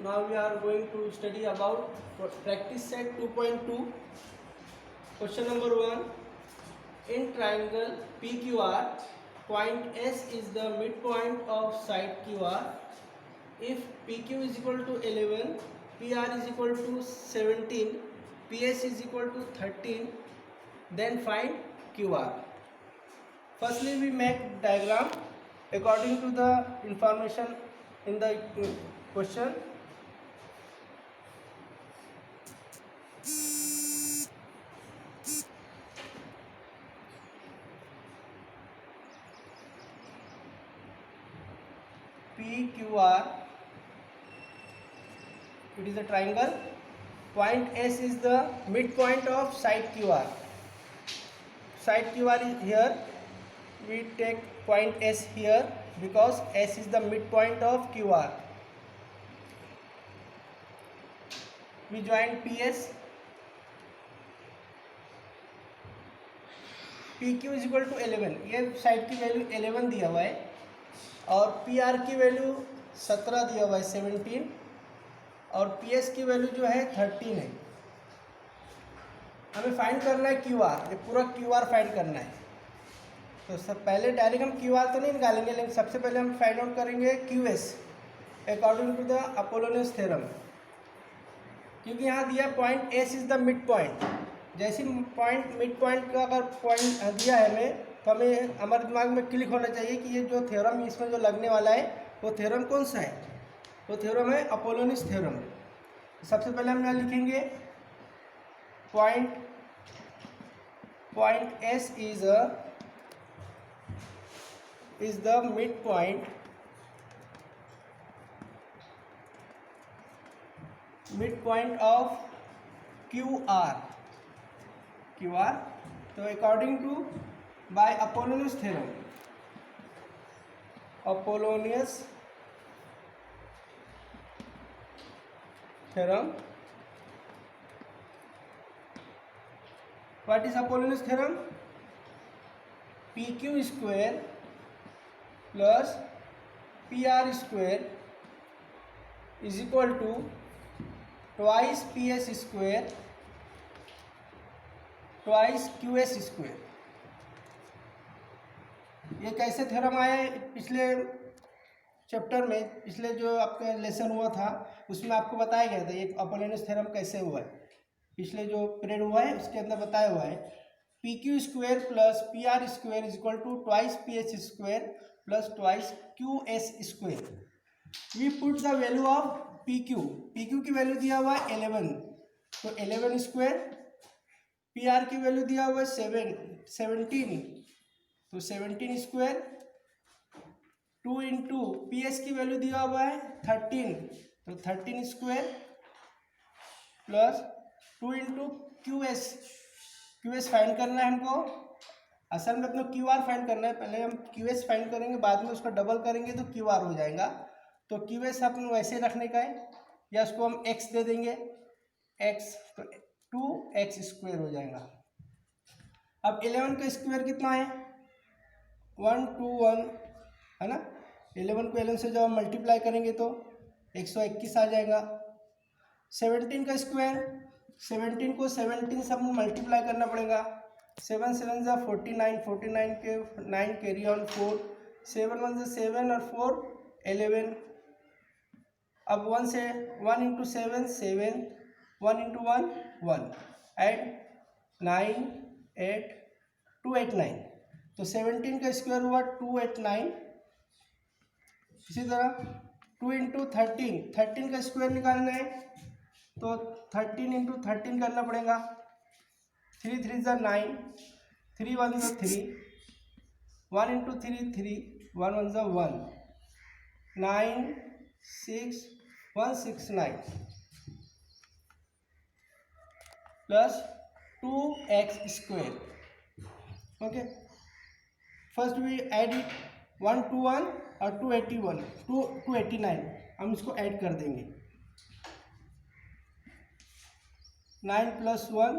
Now we are going to study about practice set 2.2. Question number 1. In triangle PQR, point S is the midpoint of side QR. If PQ is equal to 11, PR is equal to 17, PS is equal to 13, then find QR. Firstly, we make diagram according to the information in the question. PQR, it is a triangle. Point S is the midpoint of side QR. Side QR is here. We take point S here because S is the midpoint of QR. We join PS. PQ is equal to 11. ये side की value 11 दिया हुआ है और PR की value 17 दिया हुआ है 17 और PS की वैल्यू जो है 13 है. हमें फाइंड करना है QR. ये पूरा QR फाइंड करना है. तो सब पहले डायरेक्ट हम QR तो नहीं निकालेंगे, लेकिन सबसे पहले हम फाइंड आउट करेंगे QS according to the Apollonius theorem. क्योंकि यहाँ दिया point S is the mid point. जैसे पॉइंट मिड पॉइंट का अगर पॉइंट दिया है हमें, तो हमें हमारे दिमाग में क्लिक होना चाहिए कि ये जो थ्योरम इसमें जो लगने वाला है वो थ्योरम कौन सा है. वो थ्योरम है अपोलोनियस थ्योरम. सबसे पहले हम यहाँ लिखेंगे point S is the midpoint of QR. तो according to by Apollonius theorem, what is Apollonius theorem? PQ square plus PR square is equal to twice PS square twice QS square. ये कैसे theorem आया है? पिछले chapter में, पिछले जो आपका लेसन हुआ था उसमें आपको बताया गया था ये अपोलोनियस थ्योरम कैसे हुआ है. पिछले जो पीरियड हुआ है उसके अंदर बताया हुआ है PQ square plus PR square is equal to twice PS square plus twice QS square. We put the value of PQ की वैल्यू दिया हुआ है 11, तो 11 स्क्वायर. PR की वैल्यू दिया हुआ है 17, तो 17 स्क्वायर. 2 इंटू PS की वैल्यू दिया हुआ है 13, तो 13 square plus 2 into QS find करना है हमको. असल में अपना QR फाइंड करना है. पहले हम QS फाइंड करेंगे, बाद में उसका डबल करेंगे तो QR हो जाएगा. तो QS अपन वैसे रखने का है या उसको हम x दे देंगे x, तो 2x स्क्वायर हो जाएगा. अब 11 का स्क्वायर कितना है? 121 है ना. 11 को 11 से जब हम मल्टीप्लाई करेंगे तो 121 आ जाएगा. 17 का स्क्वायर, 17 को 17 से हम मल्टीप्लाई करना पड़ेगा. 7 7 जा 49, 49 के 9 कैरी ऑन 4, 7 1 जा 7 और 4 11. अब 1 से 1 इंटू 7 7, 1 इंटू 1 1, एड 9 8 289. तो 17 का स्क्वायर हुआ 289. इसी तरह 2 इंटू 13 का स्क्वायर निकालना है तो 13 इंटू 13 करना पड़ेगा. 3 3 जा 9, 3 1 जा 3, 1 इंटू 3 3, 1 1 जा 1, 9 6 169 plus 2x square. Okay, first we add it 121 और 289 हम इसको ऐड कर देंगे. 9 प्लस 1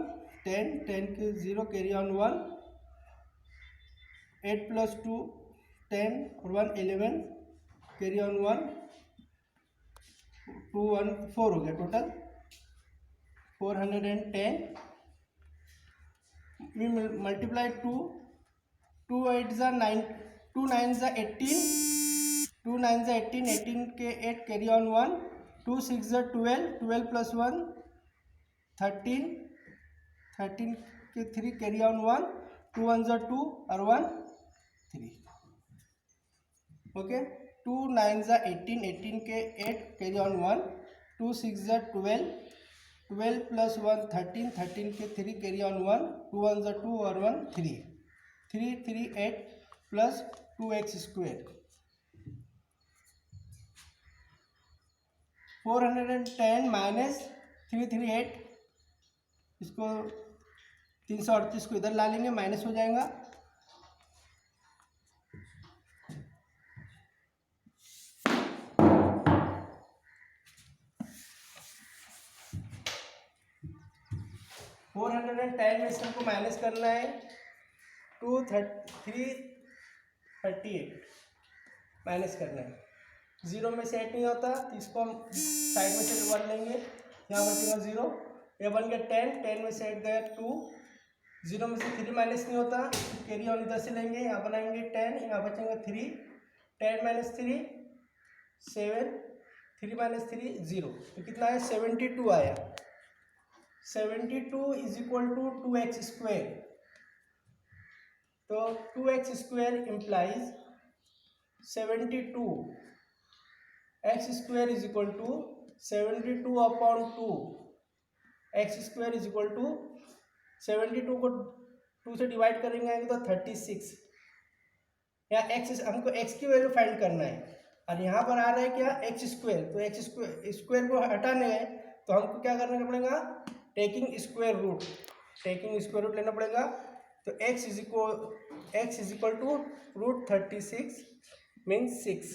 10, 10 के 0 कैरी ऑन 1, 8 प्लस 2 10 और 1 11 कैरी ऑन 1, 214 हो गया टोटल 410 we multiply 2 8 जा 9 2 9 जा 18 2 9 जा 18 18 के 8 कैरी ऑन 1 2 6 जा 12 12 प्लस 1 13 13 के 3 कैरी ऑन 1 2 1 जा 2 और 1 3 ओके 2 9 जा 18 18 के 8 कैरी ऑन 1 2 6 जा 12 12 प्लस 1 13 13 के 3 कैरी ऑन 1 2 1 जा 2 और 1 3 3 3 8 प्लस 2x स्क्वेयर 410 माइनस 338 इसको 338 को इधर ला लेंगे माइनस हो जाएगा 410 में से हमको माइनस करना है 338 माइनस करना है 0 में से 8 नहीं होता तो इसको हम साइड में से 1 लेंगे यहाँ बचेगा 0 ये बन गया 10 में से 8 गया 2 0 में से 3 माइनस नहीं होता कैरी ऑन इधर से लेंगे यहाँ बनाएंगे 10 यहाँ बचेगा 3 10 माइनस 3 7 3 माइनस 3 0 तो कितना है 72 आया 72 is equal to 2x square तो 2x square implies 72 x square is equal to 72 upon 2 x square is equal to 72 को 2 से डिवाइड करेंगे तो 36 यहाँ x हमको x की वैल्यू फाइंड करना है और यहाँ पर आ रहा है क्या x स्क्वेयर तो x स्क्वेयर को हटाने है तो हमको क्या करना पड़ेगा टेकिंग स्क्वायर रूट लेना पड़ेगा तो x is equal to root 36 means 6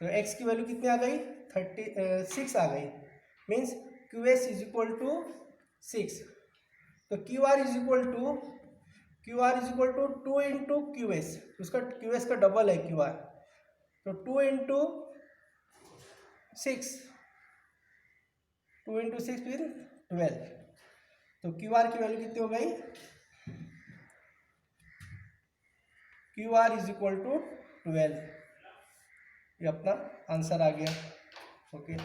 तो x की वैल्यू कितनी आ गई 36 आ गई means QS is equal to 6 तो QR is equal to 2 into QS उसका QS का डबल है QR तो 2 इंटू 6 2 इंटू 6 फिर 12 तो QR की वैल्यू कितनी हो गई QR इज इक्वल टू 12 ये अपना आंसर आ गया ओके